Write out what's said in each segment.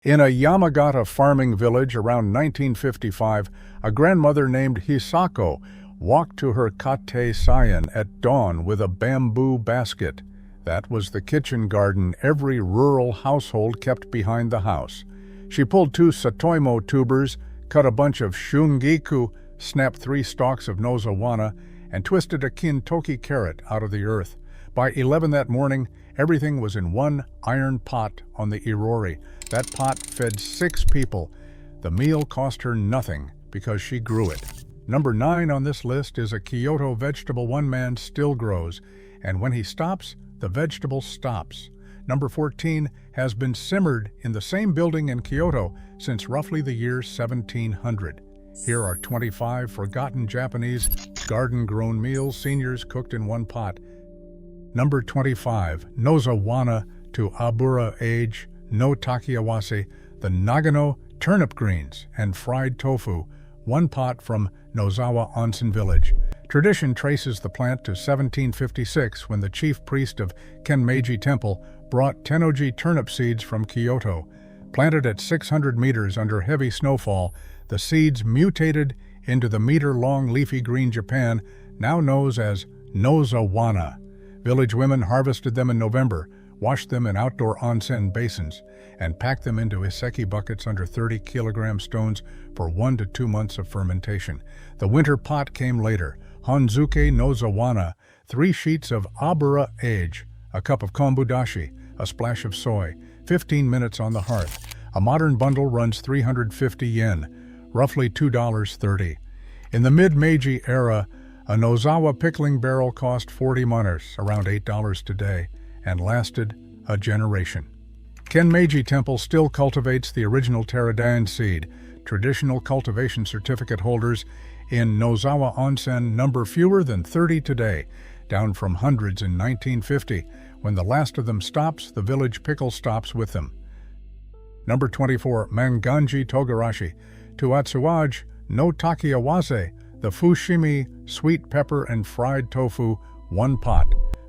In a Yamagata farming village around 1955, a grandmother named Hisako walked to her kate sayan at dawn with a bamboo basket. That was the kitchen garden every rural household kept behind the house. She pulled 2 satoimo tubers, cut a bunch of shungiku, snapped 3 stalks of nozawana, and twisted a kintoki carrot out of the earth. By 11 that morning, everything was in one iron pot on the irori. That pot fed 6 people. The meal cost her nothing because she grew it. Number 9 on this list is a Kyoto vegetable one man still grows, and when he stops, the vegetable stops. Number 14 has been simmered in the same building in Kyoto since roughly the year 1700. Here are 25 forgotten Japanese garden-grown meals seniors cooked in one pot. Number 25, nozawana to abura age, no takiawase, the Nagano turnip greens and fried tofu, one pot from Nozawa Onsen Village. Tradition traces the plant to 1756 when the chief priest of Kenmeiji Temple brought tennoji turnip seeds from Kyoto. Planted at 600 meters under heavy snowfall, the seeds mutated into the meter-long leafy green Japan now known as nozawana. Village women harvested them in November, washed them in outdoor onsen basins, and packed them into iseki buckets under 30-kilogram stones for 1 to 2 months of fermentation. The winter pot came later. Honzuke nozawana, 3 sheets of abura age, a cup of kombu dashi, a splash of soy, 15 minutes on the hearth. A modern bundle runs 350 yen, roughly $2.30. In the mid-Meiji era, a Nozawa pickling barrel cost 40 monas, around $8 today, and lasted a generation. Kenmeiji Temple still cultivates the original pteridine seed. Traditional cultivation certificate holders in Nozawa Onsen number fewer than 30 today, down from hundreds in 1950. When the last of them stops, the village pickle stops with them. Number 24, Manganji Togarashi, to Atsuage no Takiawase, the fushimi, sweet pepper and fried tofu, one pot.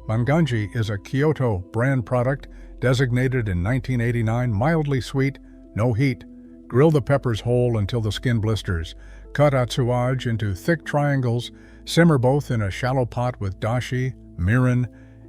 Manganji is a Kyoto brand product, designated in 1989 mildly sweet, no heat. Grill the peppers whole until the skin blisters. Cut atsuage into thick triangles. Simmer both in a shallow pot with dashi, mirin,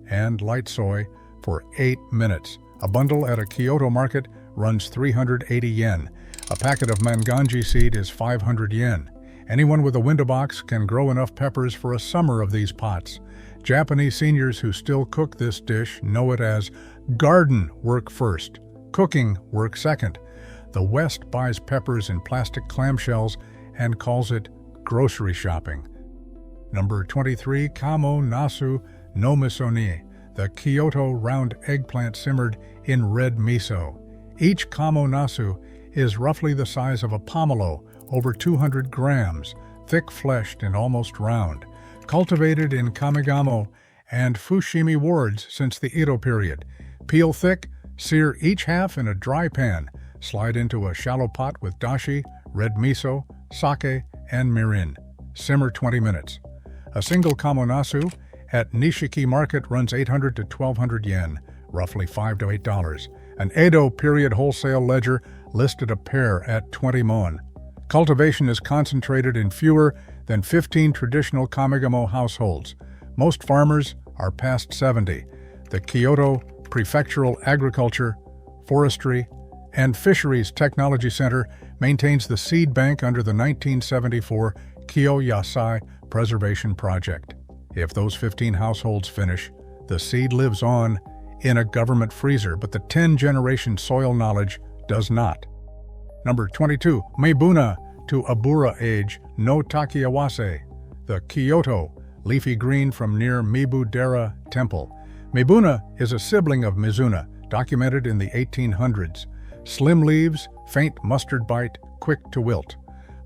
and light soy for 8 minutes. A bundle at a Kyoto market runs 380 yen. A packet of manganji seed is 500 yen. Anyone with a window box can grow enough peppers for a summer of these pots. Japanese seniors who still cook this dish know it as garden work first, cooking work second. The West buys peppers in plastic clamshells and calls it grocery shopping. Number 23, Kamo Nasu no Misoni, the Kyoto round eggplant simmered in red miso. Each Kamo Nasu is roughly the size of a pomelo, over 200 grams, thick-fleshed and almost round. Cultivated in Kamigamo and Fushimi wards since the Edo period. Peel thick, sear each half in a dry pan, slide into a shallow pot with dashi, red miso, sake, and mirin. Simmer 20 minutes. A single kamonasu at Nishiki Market runs 800 to 1200 yen, roughly $5 to $8. An Edo period wholesale ledger listed a pair at 20 mon. Cultivation is concentrated in fewer than 15 traditional Kamigamo households. Most farmers are past 70. The Kyoto Prefectural Agriculture, Forestry, and Fisheries Technology Center maintains the seed bank under the 1974 Kyo Yasai Preservation Project. If those 15 households finish, the seed lives on in a government freezer, but the 10-generation soil knowledge does not. Number 22, Meibuna to Abura age no Takiawase, the Kyoto leafy green from near Mibudera Temple. Meibuna is a sibling of Mizuna, documented in the 1800s. Slim leaves, faint mustard bite, quick to wilt.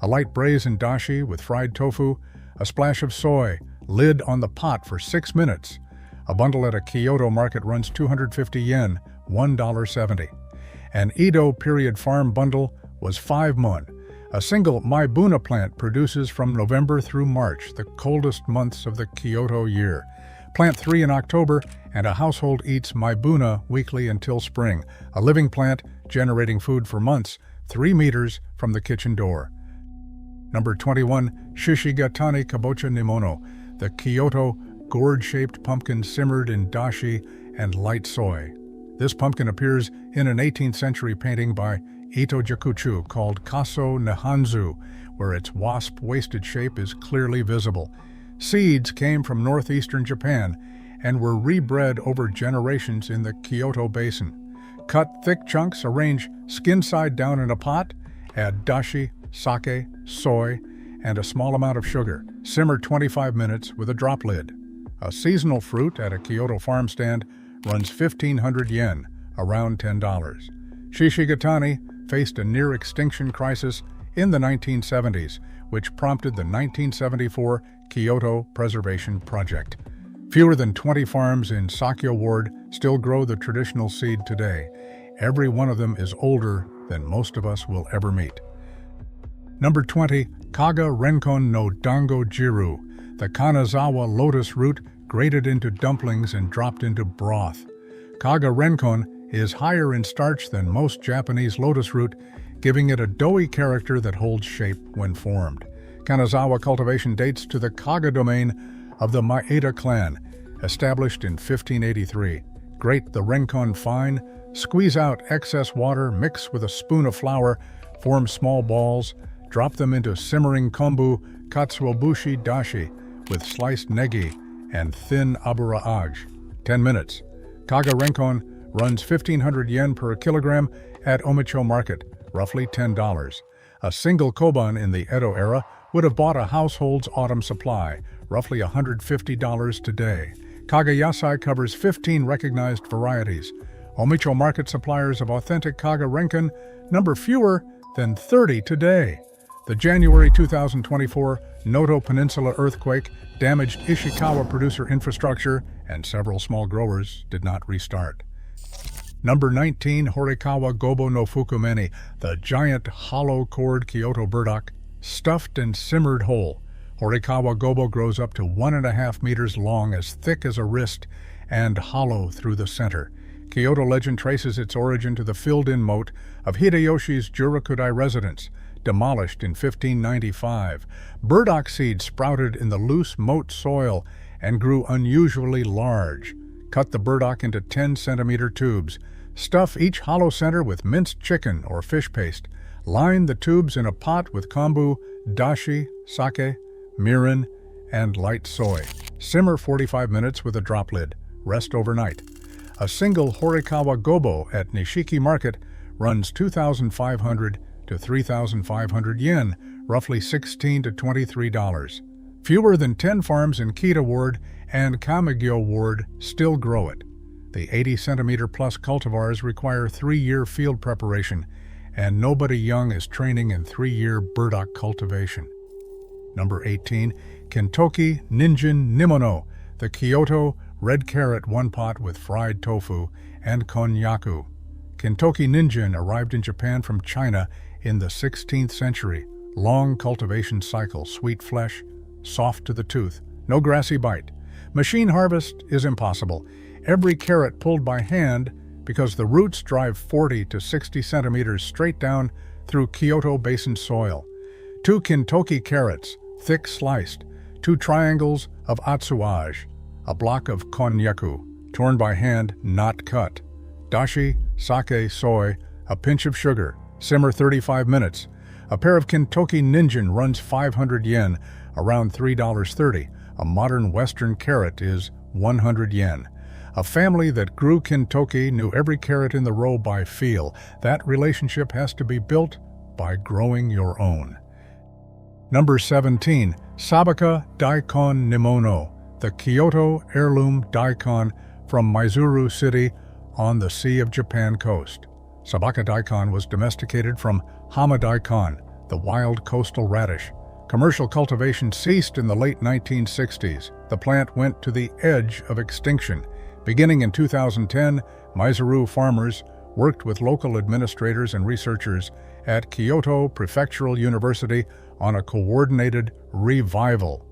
A light braise in dashi with fried tofu, a splash of soy, lid on the pot for 6 minutes. A bundle at a Kyoto market runs 250 yen, $1.70. An Edo period farm bundle was 5 mon. A single Meibuna plant produces from November through March, the coldest months of the Kyoto year. Plant 3 in October, and a household eats Maibuna weekly until spring, a living plant generating food for months, 3 meters from the kitchen door. Number 21, Shishigatani Kabocha Nimono, the Kyoto gourd-shaped pumpkin simmered in dashi and light soy. This pumpkin appears in an 18th century painting by Ito Jakuchu called Kaso Nihanzu, where its wasp-waisted shape is clearly visible. Seeds came from northeastern Japan and were rebred over generations in the Kyoto Basin. Cut thick chunks, arrange skin side down in a pot, add dashi, sake, soy, and a small amount of sugar. Simmer 25 minutes with a drop lid. A seasonal fruit at a Kyoto farm stand runs 1,500 yen, around $10. Shishigatani faced a near-extinction crisis in the 1970s, which prompted the 1974 Kyoto Preservation Project. Fewer than 20 farms in Sakyo Ward still grow the traditional seed today. Every one of them is older than most of us will ever meet. Number 20, Kaga Renkon no Dango Jiru, the Kanazawa lotus root grated into dumplings and dropped into broth. Kaga Renkon is higher in starch than most Japanese lotus root, giving it a doughy character that holds shape when formed. Kanazawa cultivation dates to the Kaga domain of the Maeda clan, established in 1583. Grate the renkon fine, squeeze out excess water, mix with a spoon of flour, form small balls, drop them into simmering kombu katsuobushi dashi with sliced negi and thin abura aj. 10 minutes. Kaga renkon runs 1,500 yen per kilogram at Omicho Market, roughly $10. A single koban in the Edo era would have bought a household's autumn supply, roughly $150 today. Kaga Yasai covers 15 recognized varieties. Omicho Market suppliers of authentic Kaga Renken number fewer than 30 today. The January 2024 Noto Peninsula earthquake damaged Ishikawa producer infrastructure, and several small growers did not restart. Number 19, Horikawa Gobo no Fukumeni, the giant hollow cord Kyoto burdock, stuffed and simmered whole. Horikawa Gobo grows up to 1.5 meters long, as thick as a wrist, and hollow through the center. Kyoto legend traces its origin to the filled-in moat of Hideyoshi's Jurakudai residence, demolished in 1595. Burdock seeds sprouted in the loose moat soil and grew unusually large. Cut the burdock into 10-centimeter tubes. Stuff each hollow center with minced chicken or fish paste. Line the tubes in a pot with kombu, dashi, sake, mirin, and light soy. Simmer 45 minutes with a drop lid. Rest overnight. A single Horikawa Gobo at Nishiki Market runs 2,500 to 3,500 yen, roughly $16 to $23. Fewer than 10 farms in Kita Ward and Kamegyo Ward still grow it. The 80-centimeter plus cultivars require 3-year field preparation, and nobody young is training in 3-year burdock cultivation. Number 18, Kintoki Ninjin Nimono, the Kyoto red carrot one pot with fried tofu and konnyaku. Kintoki Ninjin arrived in Japan from China in the 16th century. Long cultivation cycle, sweet flesh, soft to the tooth, no grassy bite. Machine harvest is impossible. Every carrot pulled by hand because the roots drive 40 to 60 centimeters straight down through Kyoto Basin soil. 2 Kintoki carrots, thick sliced, 2 triangles of atsuage, a block of konnyaku, torn by hand, not cut. Dashi, sake, soy, a pinch of sugar. Simmer 35 minutes. A pair of Kintoki Ninjin runs 500 yen, around $3.30. A modern Western carrot is 100 yen. A family that grew Kintoki knew every carrot in the row by feel. That relationship has to be built by growing your own. Number 17, Sabaka Daikon Nimono, the Kyoto heirloom daikon from Maizuru City on the Sea of Japan coast. Sabaka daikon was domesticated from Hama daikon, the wild coastal radish. Commercial cultivation ceased in the late 1960s. The plant went to the edge of extinction. Beginning in 2010, Maizuru farmers worked with local administrators and researchers at Kyoto Prefectural University on a coordinated revival.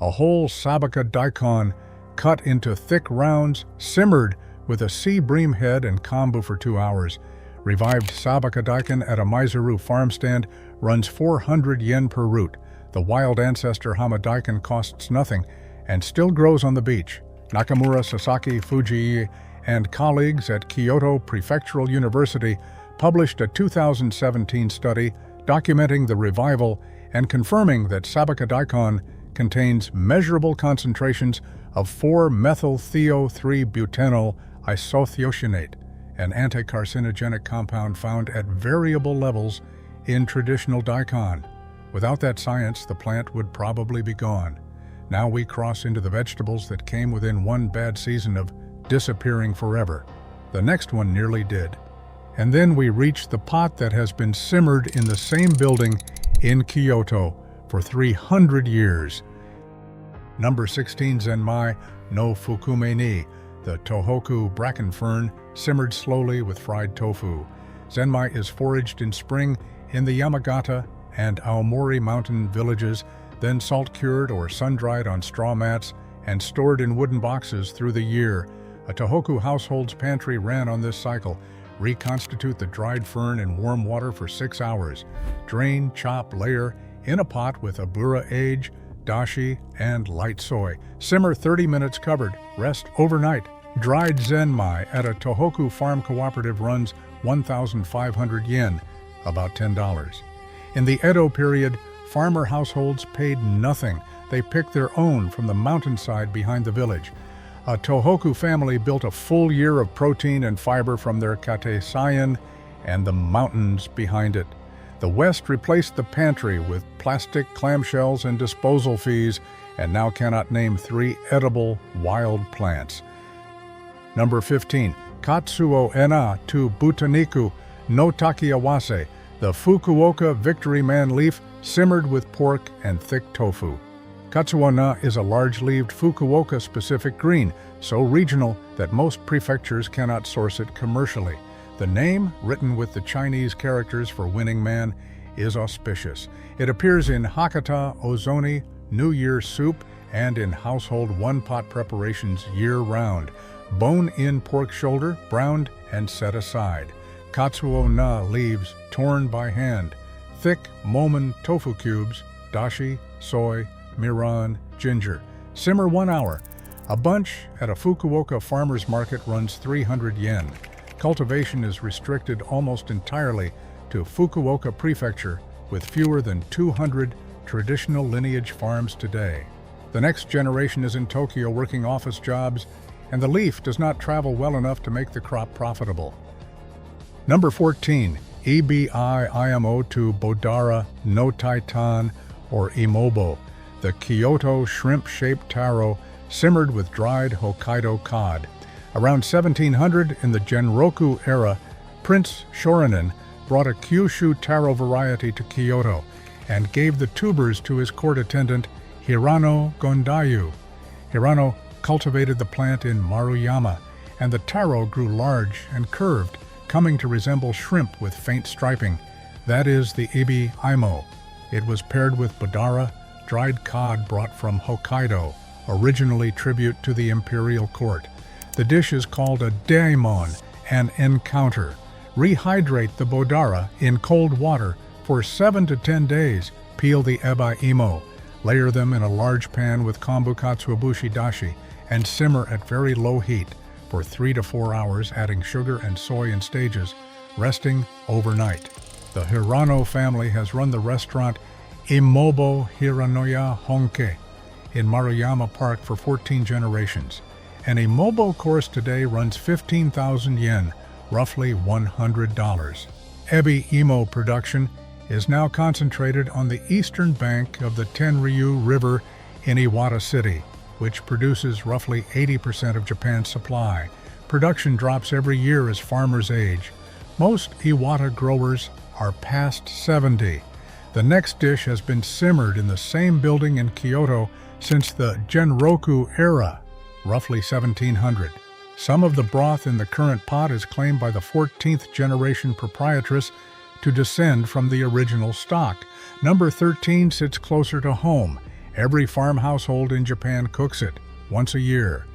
A whole Sabaka daikon cut into thick rounds, simmered with a sea bream head and kombu for 2 hours. Revived sabaka daikon at a Maizuru farm stand runs 400 yen per root. The wild ancestor hama daikon costs nothing and still grows on the beach. Nakamura, Sasaki, Fuji, and colleagues at Kyoto Prefectural University published a 2017 study documenting the revival and confirming that sabaka daikon contains measurable concentrations of 4-methyl-thio-3-butenyl isothiocyanate, an anti-carcinogenic compound found at variable levels in traditional daikon. Without that science, the plant would probably be gone. Now we cross into the vegetables that came within one bad season of disappearing forever. The next one nearly did. And then we reach the pot that has been simmered in the same building in Kyoto for 300 years. Number 16, Zenmai no Fukume ni, the Tohoku bracken fern simmered slowly with fried tofu. Zenmai is foraged in spring in the Yamagata and Aomori mountain villages, then salt-cured or sun-dried on straw mats and stored in wooden boxes through the year. A Tohoku household's pantry ran on this cycle. Reconstitute the dried fern in warm water for 6 hours. Drain, chop, layer in a pot with abura age, dashi, and light soy. Simmer 30 minutes covered. Rest overnight. Dried zenmai at a Tohoku farm cooperative runs 1,500 yen, about $10. In the Edo period, farmer households paid nothing. They picked their own from the mountainside behind the village. A Tohoku family built a full year of protein and fiber from their kate-sayan and the mountains behind it. The West replaced the pantry with plastic clamshells and disposal fees, and now cannot name 3 edible wild plants. Number 15. Katsuo ena to butaniku no takiawase, the Fukuoka Victory Man leaf simmered with pork and thick tofu. Katsuo na is a large-leaved Fukuoka-specific green, so regional that most prefectures cannot source it commercially. The name, written with the Chinese characters for winning man, is auspicious. It appears in Hakata, ozoni, New Year soup, and in household one-pot preparations year-round. Bone-in pork shoulder, browned and set aside. Katsuo na leaves torn by hand. Thick momen tofu cubes, dashi, soy, miran, ginger. Simmer 1 hour. A bunch at a Fukuoka farmer's market runs 300 yen. Cultivation is restricted almost entirely to Fukuoka Prefecture, with fewer than 200 traditional lineage farms today. The next generation is in Tokyo working office jobs, and the leaf does not travel well enough to make the crop profitable. Number 14. Ebi-imo to Bodara no Taitan or Imobo, the Kyoto shrimp-shaped taro simmered with dried Hokkaido cod. Around 1700, in the Genroku era, Prince Shorin brought a Kyushu taro variety to Kyoto and gave the tubers to his court attendant Hirano Gondayu. Hirano cultivated the plant in Maruyama, and the taro grew large and curved, coming to resemble shrimp with faint striping. That is the ebi-imo. It was paired with bodara, dried cod brought from Hokkaido, originally tribute to the imperial court. The dish is called a daimon, an encounter. Rehydrate the bodara in cold water for 7 to 10 days. Peel the ebi-imo. Layer them in a large pan with kombu katsuobushi dashi and simmer at very low heat for 3 to 4 hours, adding sugar and soy in stages, resting overnight. The Hirano family has run the restaurant Imobo Hiranoya Honke in Maruyama Park for 14 generations. An Imobo course today runs 15,000 yen, roughly $100. Ebi-imo production is now concentrated on the eastern bank of the Tenryu River in Iwata City, which produces roughly 80% of Japan's supply. Production drops every year as farmers age. Most Iwata growers are past 70. The next dish has been simmered in the same building in Kyoto since the Genroku era, roughly 1700. Some of the broth in the current pot is claimed by the 14th generation proprietress to descend from the original stock. Number 13 sits closer to home. Every farm household in Japan cooks it once a year.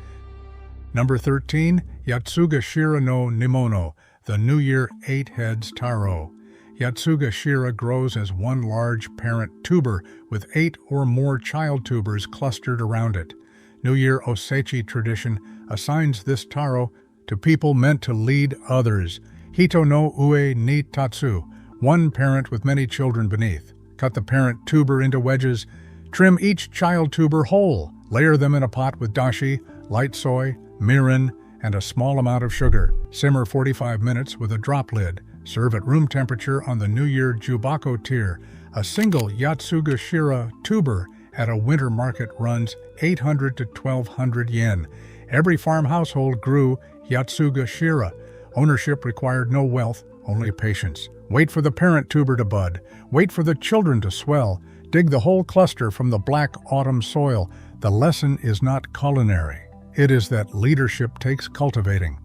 Number 13, Yatsuga Shira no Nimono, the New Year 8 Heads Taro. Yatsuga Shira grows as one large parent tuber with 8 or more child tubers clustered around it. New Year Osechi tradition assigns this taro to people meant to lead others. Hito no ue ni tatsu, one parent with many children beneath. Cut the parent tuber into wedges. Trim each child tuber whole. Layer them in a pot with dashi, light soy, mirin, and a small amount of sugar. Simmer 45 minutes with a drop lid. Serve at room temperature on the New Year Jubako tier. A single Yatsuga Shira tuber at a winter market runs 800 to 1200 yen. Every farm household grew Yatsuga Shira. Ownership required no wealth, only patience. Wait for the parent tuber to bud. Wait for the children to swell. Dig the whole cluster from the black autumn soil. The lesson is not culinary. It is that leadership takes cultivating.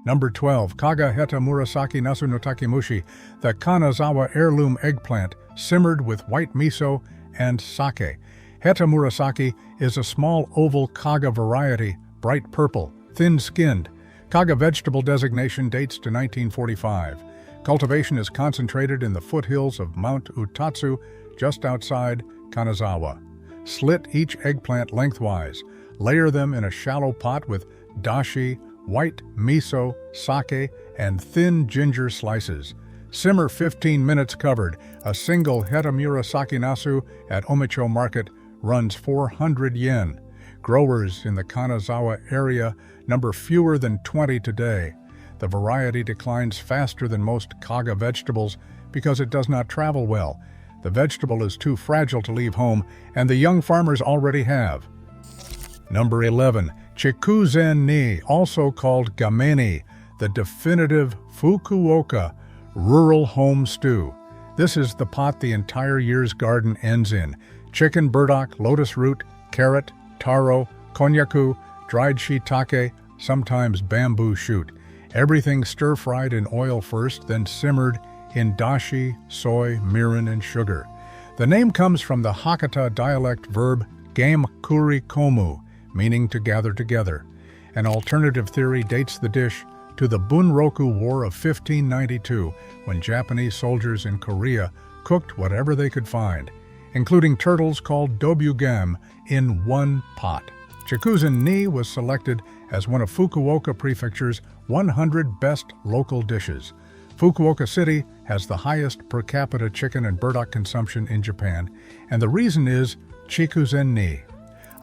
Number 12, Kaga Heta Murasaki Nasu no Takimushi, the Kanazawa heirloom eggplant, simmered with white miso and sake. Heta Murasaki is a small oval Kaga variety, bright purple, thin-skinned. Kaga vegetable designation dates to 1945. Cultivation is concentrated in the foothills of Mount Utatsu, just outside Kanazawa. Slit each eggplant lengthwise. Layer them in a shallow pot with dashi, white miso, sake, and thin ginger slices. Simmer 15 minutes covered. A single Heta Murasaki Nasu at Omicho Market runs 400 yen. Growers in the Kanazawa area number fewer than 20 today. The variety declines faster than most Kaga vegetables because it does not travel well. The vegetable is too fragile to leave home, and the young farmers already have. Number 11, Chikuzen ni, also called gameni, the definitive Fukuoka rural home stew. This is the pot the entire year's garden ends in. Chicken, burdock, lotus root, carrot, taro, konnyaku, dried shiitake, sometimes bamboo shoot. Everything stir-fried in oil first, then simmered in dashi, soy, mirin, and sugar. The name comes from the Hakata dialect verb game kuri komu, meaning to gather together. An alternative theory dates the dish to the Bunroku War of 1592, when Japanese soldiers in Korea cooked whatever they could find, including turtles called dobyugam, in one pot. Chikuzen ni was selected as one of Fukuoka Prefecture's 100 best local dishes. Fukuoka City has the highest per capita chicken and burdock consumption in Japan, and the reason is Chikuzen ni.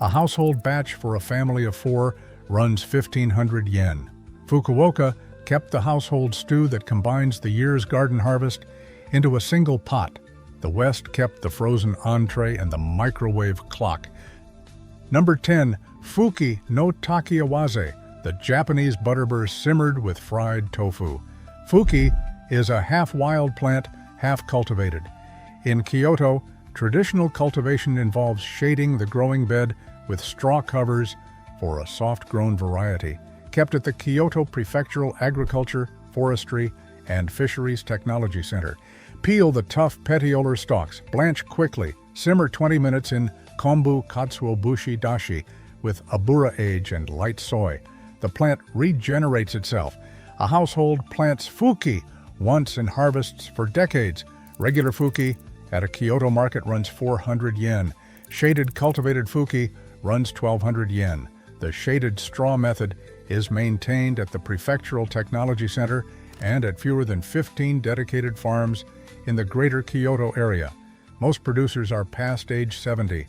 A household batch for a family of 4 runs 1,500 yen. Fukuoka kept the household stew that combines the year's garden harvest into a single pot. The West kept the frozen entree and the microwave clock. Number 10, Fuki no Takiawaze, the Japanese butterbur simmered with fried tofu. Fuki is a half-wild plant, half-cultivated. In Kyoto, traditional cultivation involves shading the growing bed with straw covers for a soft-grown variety, kept at the Kyoto Prefectural Agriculture, Forestry, and Fisheries Technology Center. Peel the tough petiolar stalks, blanch quickly, simmer 20 minutes in kombu katsuobushi dashi with abura age and light soy. The plant regenerates itself. A household plants fuki once and harvests for decades. Regular fuki at a Kyoto market runs 400 yen. Shaded cultivated fuki runs 1,200 yen. The shaded straw method is maintained at the Prefectural Technology Center and at fewer than 15 dedicated farms in the greater Kyoto area. Most producers are past age 70.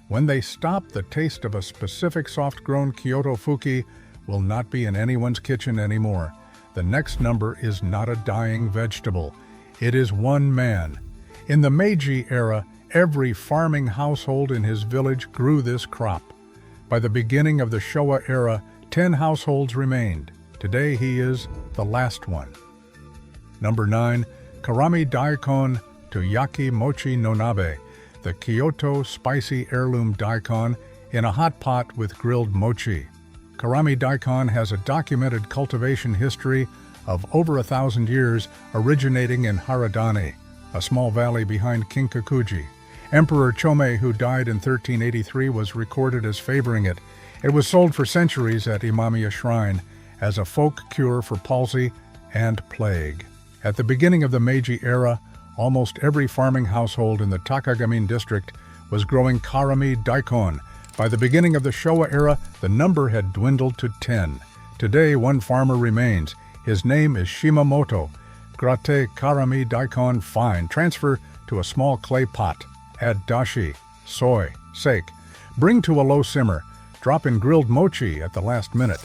When they stop, the taste of a specific soft-grown Kyoto fuki will not be in anyone's kitchen anymore. The next number is not a dying vegetable. It is one man. In the Meiji era, every farming household in his village grew this crop. By the beginning of the Showa era, 10 households remained. Today he is the last one. Number 9, Karami daikon to yaki mochi no nabe, the Kyoto spicy heirloom daikon in a hot pot with grilled mochi. Karami daikon has a documented cultivation history of over 1,000 years, originating in Haradani, a small valley behind Kinkakuji. Emperor Chome, who died in 1383, was recorded as favoring it. It was sold for centuries at Imamiya Shrine as a folk cure for palsy and plague. At the beginning of the Meiji era, almost every farming household in the Takagamin district was growing karami daikon. By the beginning of the Showa era, the number had dwindled to 10. Today, one farmer remains. His name is Shimamoto. Gratte karami daikon fine. Transfer to a small clay pot. Add dashi, soy, sake. Bring to a low simmer. Drop in grilled mochi at the last minute.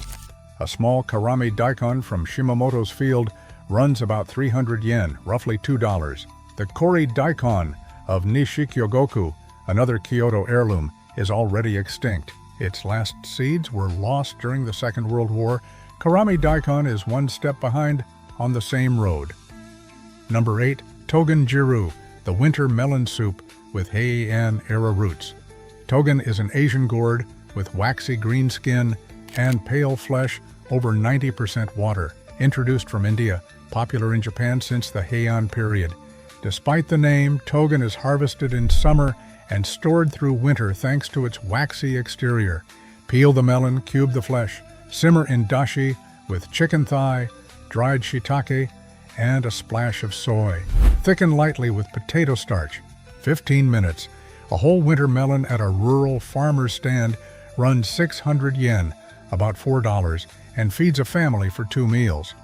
A small karami daikon from Shimamoto's field runs about 300 yen, roughly $2. The kori daikon of Nishikyogoku, another Kyoto heirloom, is already extinct. Its last seeds were lost during the Second World War. Karami daikon is one step behind on the same road. Number 8. Togen jiru, the winter melon soup with Heian era roots. Togen is an Asian gourd with waxy green skin and pale flesh, over 90% water. Introduced from India, popular in Japan since the Heian period. Despite the name, Togen is harvested in summer and stored through winter thanks to its waxy exterior. Peel the melon, cube the flesh, simmer in dashi with chicken thigh, dried shiitake, and a splash of soy. Thicken lightly with potato starch. 15 minutes. A whole winter melon at a rural farmer's stand runs 600 yen, about $4, and feeds a family for 2 meals.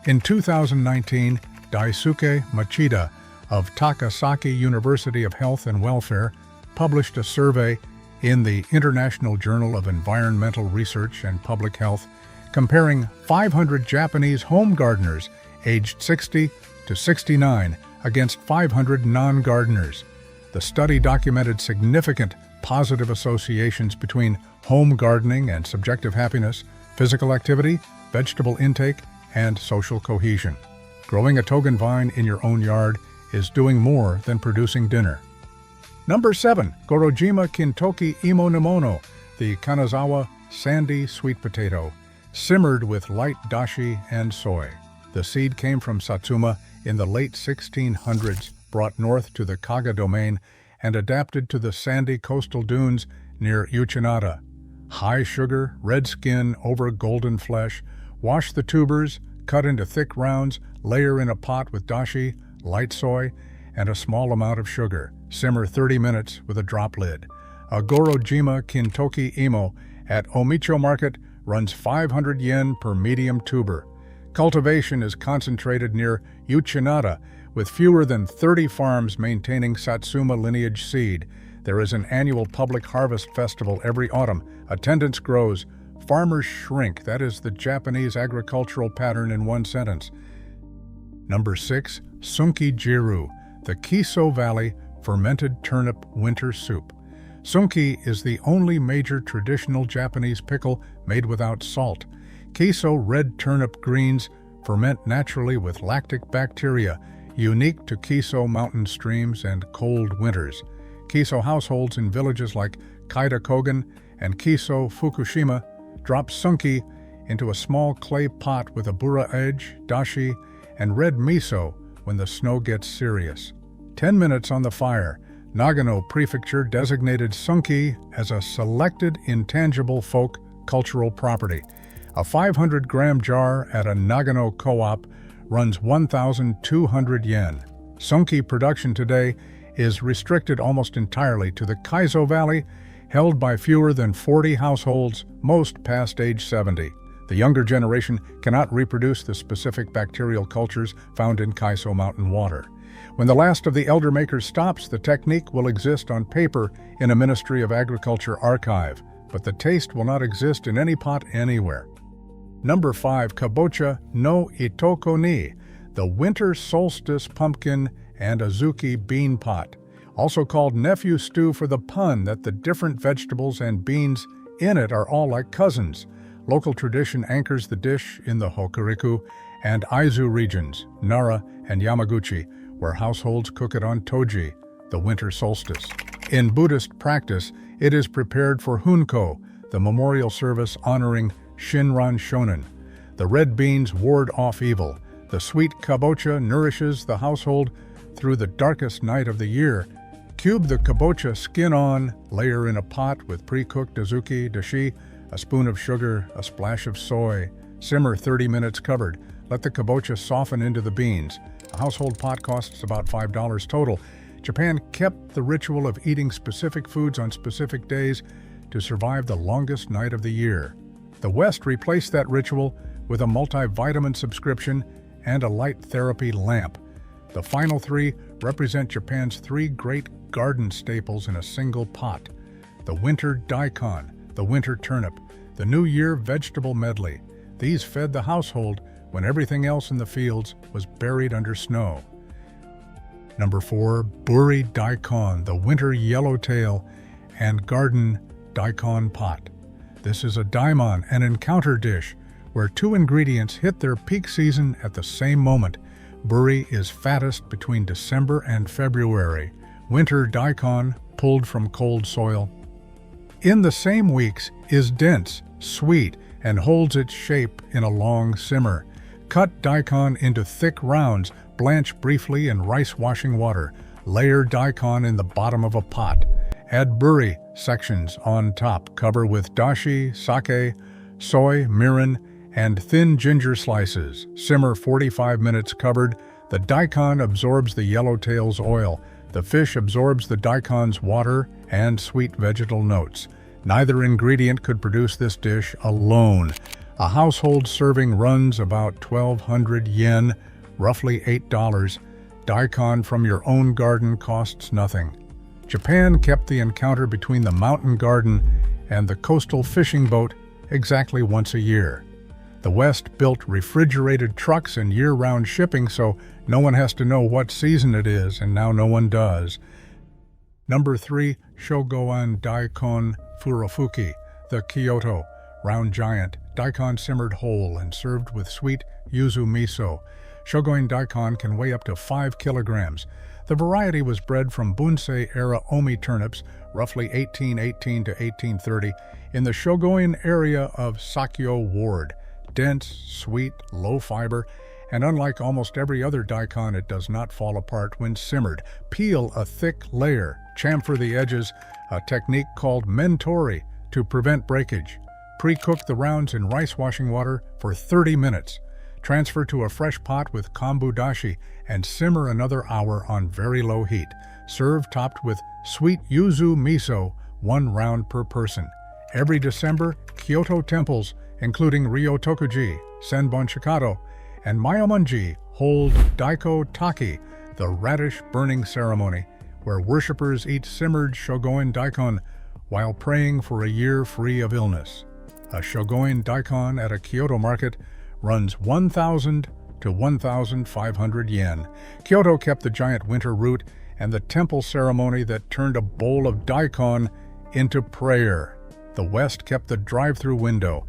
In 2019, Daisuke Machida of Takasaki University of Health and Welfare published a survey in the International Journal of Environmental Research and Public Health comparing 500 Japanese home gardeners aged 60 to 69 against 500 non-gardeners. The study documented significant positive associations between home gardening and subjective happiness, physical activity, vegetable intake, and social cohesion. Growing a Togen vine in your own yard is doing more than producing dinner. Number 7. Gorojima Kintoki Imo Nemono, the Kanazawa sandy sweet potato, simmered with light dashi and soy. The seed came from Satsuma in the late 1600s, brought north to the Kaga domain, and adapted to the sandy coastal dunes near Uchinada. High sugar, red skin over golden flesh. Wash the tubers, cut into thick rounds, layer in a pot with dashi, light soy, and a small amount of sugar. Simmer 30 minutes with a drop lid. A Gorojima Kintoki Imo at Omicho Market runs 500 yen per medium tuber. Cultivation is concentrated near Uchinada, with fewer than 30 farms maintaining Satsuma lineage seed. There is an annual public harvest festival every autumn. Attendance grows. Farmers shrink. That is the Japanese agricultural pattern in one sentence. Number 6. Sunki Jiru, the Kiso Valley fermented turnip winter soup. Sunki is the only major traditional Japanese pickle made without salt. Kiso red turnip greens ferment naturally with lactic bacteria, unique to Kiso mountain streams and cold winters. Kiso households in villages like Kaida Kogen and Kiso Fukushima drop sunki into a small clay pot with a bura edge, dashi, and red miso when the snow gets serious. 10 minutes on the fire. Nagano Prefecture designated sunki as a selected intangible folk cultural property. A 500-gram jar at a Nagano co-op runs 1,200 yen. Sunki production today is restricted almost entirely to the Kaiso Valley, held by fewer than 40 households, most past age 70. The younger generation cannot reproduce the specific bacterial cultures found in Kaiso mountain water. When the last of the elder makers stops, the technique will exist on paper in a Ministry of Agriculture archive, but the taste will not exist in any pot anywhere. Number 5. Kabocha no Itoko ni, the winter solstice pumpkin and azuki bean pot, also called nephew stew for the pun that the different vegetables and beans in it are all like cousins. Local tradition anchors the dish in the Hokuriku and Aizu regions, Nara and Yamaguchi, where households cook it on Toji, the winter solstice. In Buddhist practice, it is prepared for Hunko, the memorial service honoring Shinran Shonin. The red beans ward off evil. The sweet kabocha nourishes the household through the darkest night of the year. Cube the kabocha skin on, layer in a pot with pre-cooked azuki, dashi, A spoon of sugar, a splash of soy. Simmer 30 minutes covered. Let the kabocha soften into the beans. A household pot costs about $5 total. Japan kept the ritual of eating specific foods on specific days to survive the longest night of the year. The West replaced that ritual with a multivitamin subscription and a light therapy lamp. The final three represent Japan's three great garden staples in a single pot: the winter daikon, the winter turnip, the New Year vegetable medley. These fed the household when everything else in the fields was buried under snow. Number 4, buri daikon, the winter yellowtail and garden daikon pot. This is a daimon, an encounter dish, where two ingredients hit their peak season at the same moment. Buri is fattest between December and February. Winter daikon, pulled from cold soil, in the same weeks, is dense, sweet, and holds its shape in a long simmer. Cut daikon into thick rounds, blanch briefly in rice washing water. Layer daikon in the bottom of a pot. Add buri sections on top. Cover with dashi, sake, soy, mirin, and thin ginger slices. Simmer 45 minutes covered. The daikon absorbs the yellowtail's oil. The fish absorbs the daikon's water and sweet vegetal notes. Neither ingredient could produce this dish alone. A household serving runs about 1,200 yen, roughly $8. Daikon from your own garden costs nothing. Japan kept the encounter between the mountain garden and the coastal fishing boat exactly once a year. The West built refrigerated trucks and year-round shipping, so no one has to know what season it is, and now no one does. Number 3, Shogoan Daikon Furofuki, the Kyoto round giant. Daikon simmered whole and served with sweet yuzu miso. Shogoin daikon can weigh up to 5 kilograms. The variety was bred from Bunsei-era Omi turnips, roughly 1818 to 1830, in the Shogoin area of Sakyo Ward. Dense, sweet, low fiber, and unlike almost every other daikon, it does not fall apart when simmered. Peel a thick layer, chamfer the edges, a technique called mentori, to prevent breakage. Pre-cook the rounds in rice washing water for 30 minutes. Transfer to a fresh pot with kombu dashi and simmer another hour on very low heat. Serve topped with sweet yuzu miso, 1 round per person. Every December, Kyoto temples, including Ryotokuji, Senbon Shikado, and Myomonji, hold Daiko Taki, the radish burning ceremony, where worshippers eat simmered Shogoin daikon while praying for a year free of illness. A Shogoin daikon at a Kyoto market runs 1,000 to 1,500 yen. Kyoto kept the giant winter root and the temple ceremony that turned a bowl of daikon into prayer. The West kept the drive-through window.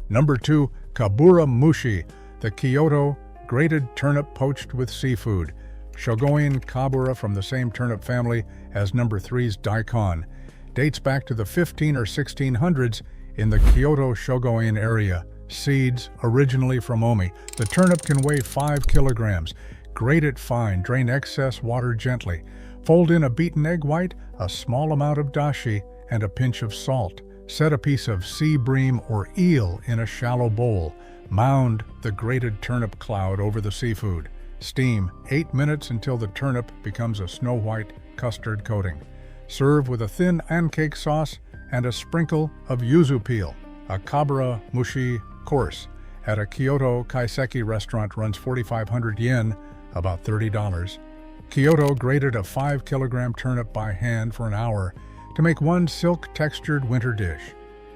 Number 2, Kabura Mushi, the Kyoto grated turnip poached with seafood. Shogoin kabura from the same turnip family as number 3's daikon. Dates back to the 15 or 1600s in the Kyoto Shogoin area. Seeds, originally from Omi. The turnip can weigh 5 kilograms. Grate it fine, drain excess water gently. Fold in a beaten egg white, a small amount of dashi, and a pinch of salt. Set a piece of sea bream or eel in a shallow bowl. Mound the grated turnip cloud over the seafood. Steam 8 minutes until the turnip becomes a snow-white custard coating. Serve with a thin pancake sauce and a sprinkle of yuzu peel. A kabura mushi course at a Kyoto kaiseki restaurant runs 4,500 yen, about $30. Kyoto grated a 5-kilogram turnip by hand for an hour to make one silk-textured winter dish.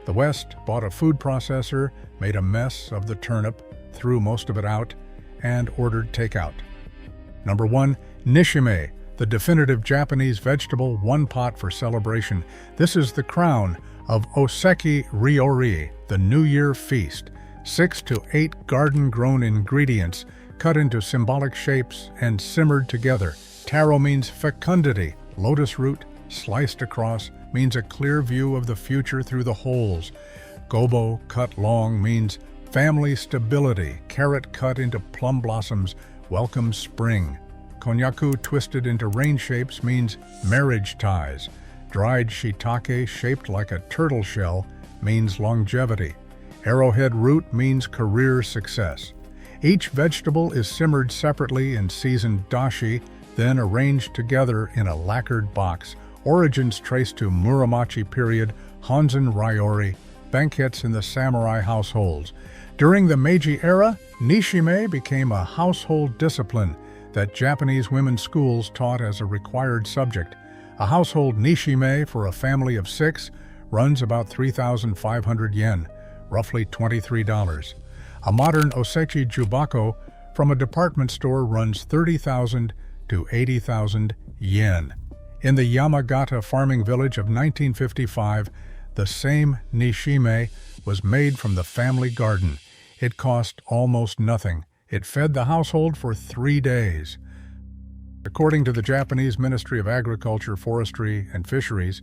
The West bought a food processor, made a mess of the turnip, threw most of it out, and ordered takeout. Number 1, nishime, the definitive Japanese vegetable, one pot for celebration. This is the crown of Oseki Ryori, the New Year feast. 6 to 8 garden-grown ingredients cut into symbolic shapes and simmered together. Taro means fecundity. Lotus root, sliced across, means a clear view of the future through the holes. Gobo, cut long, means family stability. Carrot cut into plum blossoms welcomes spring. Konyaku, twisted into rain shapes, means marriage ties. Dried shiitake, shaped like a turtle shell, means longevity. Arrowhead root means career success. Each vegetable is simmered separately in seasoned dashi, then arranged together in a lacquered box. Origins traced to Muromachi period, Honzan Ryori, banquets in the samurai households. During the Meiji era, nishime became a household discipline that Japanese women's schools taught as a required subject. A household nishime for a family of 6 runs about 3,500 yen, roughly $23. A modern osechi jubako from a department store runs 30,000 to 80,000 yen. In the Yamagata farming village of 1955, the same nishime was made from the family garden. It cost almost nothing. It fed the household for 3 days. According to the Japanese Ministry of Agriculture, Forestry, and Fisheries,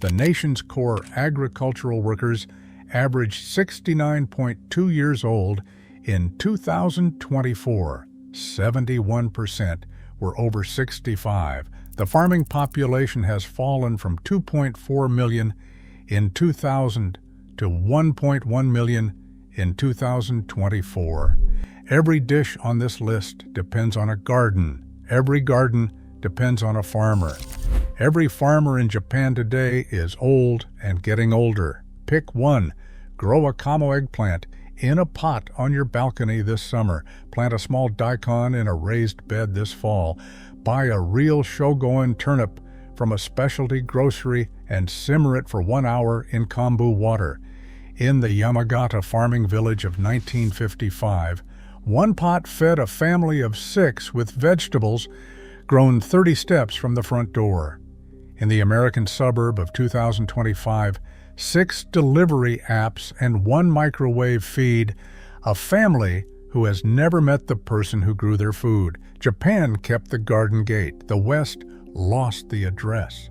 the nation's core agricultural workers averaged 69.2 years old in 2024. 71% were over 65. The farming population has fallen from 2.4 million in 2000 to 1.1 million in 2024. Every dish on this list depends on a garden. Every garden depends on a farmer. Every farmer in Japan today is old and getting older. Pick one. Grow a kamo eggplant in a pot on your balcony this summer. Plant a small daikon in a raised bed this fall. Buy a real shogoin turnip from a specialty grocery and simmer it for 1 hour in kombu water. In the Yamagata farming village of 1955, one pot fed a family of 6 with vegetables grown 30 steps from the front door. In the American suburb of 2025, 6 delivery apps and 1 microwave feed a family who has never met the person who grew their food. Japan kept the garden gate. The West lost the address.